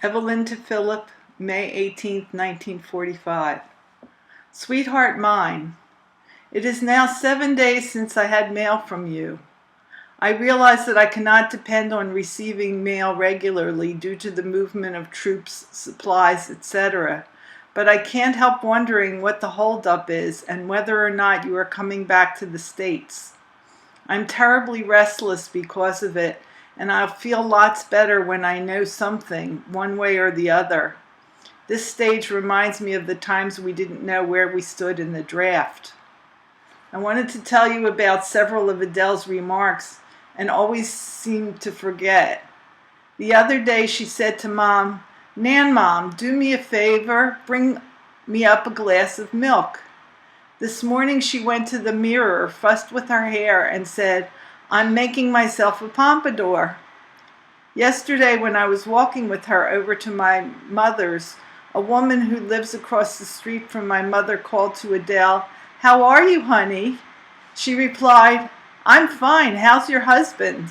Evelyn to Philip, May 18, 1945. Sweetheart mine, it is now 7 days since I had mail from you. I realize that I cannot depend on receiving mail regularly due to the movement of troops, supplies, etc., but I can't help wondering what the holdup is and whether or not you are coming back to the States. I'm terribly restless because of it, and I'll feel lots better when I know something, one way or the other. This stage reminds me of the times we didn't know where we stood in the draft. I wanted to tell you about several of Adele's remarks and always seemed to forget. The other day she said to Mom, "Nan, Mom, do me a favor, bring me up a glass of milk." This morning she went to the mirror, fussed with her hair, and said, "I'm making myself a pompadour." Yesterday when I was walking with her over to my mother's, a woman who lives across the street from my mother called to Adele, "How are you, honey?" She replied, "I'm fine. How's your husband?"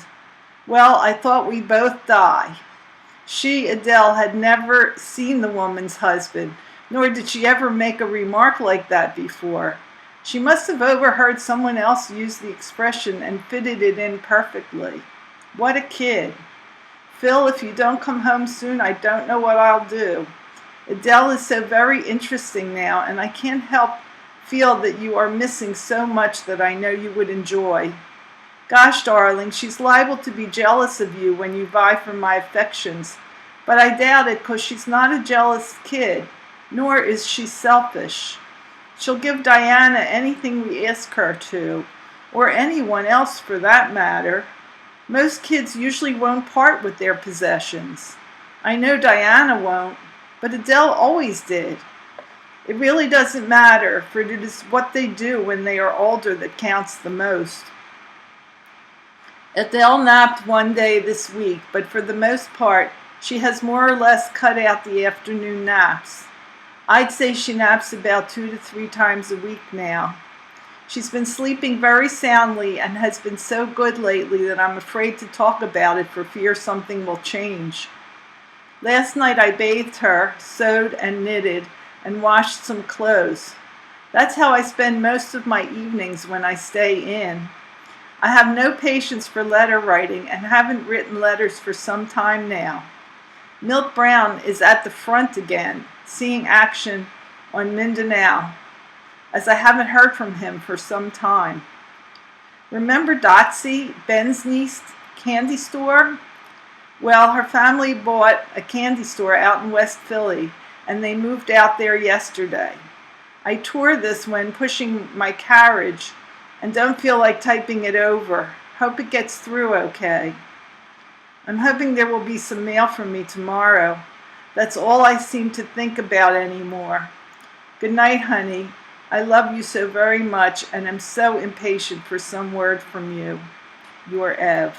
Well, I thought we both die. She, Adele, had never seen the woman's husband, nor did she ever make a remark like that before. She must have overheard someone else use the expression and fitted it in perfectly. What a kid. Phil, if you don't come home soon, I don't know what I'll do. Adele is so very interesting now, and I can't help feel that you are missing so much that I know you would enjoy. Gosh, darling, she's liable to be jealous of you when you vie for my affections, but I doubt it because she's not a jealous kid, nor is she selfish. She'll give Diana anything we ask her to, or anyone else for that matter. Most kids usually won't part with their possessions. I know Diana won't, but Adele always did. It really doesn't matter, for it is what they do when they are older that counts the most. Adele napped one day this week, but for the most part, she has more or less cut out the afternoon naps. I'd say she naps about 2 to 3 times a week now. She's been sleeping very soundly and has been so good lately that I'm afraid to talk about it for fear something will change. Last night I bathed her, sewed and knitted, and washed some clothes. That's how I spend most of my evenings when I stay in. I have no patience for letter writing and haven't written letters for some time now. Milt Brown is at the front again, seeing action on Mindanao, as I haven't heard from him for some time. Remember Dotsie, Ben's niece, candy store? Well, her family bought a candy store out in West Philly, and they moved out there yesterday. I tore this when pushing my carriage and don't feel like typing it over. Hope it gets through okay. I'm hoping there will be some mail from me tomorrow. That's all I seem to think about anymore. Good night, honey. I love you so very much and am so impatient for some word from you. Your Ev.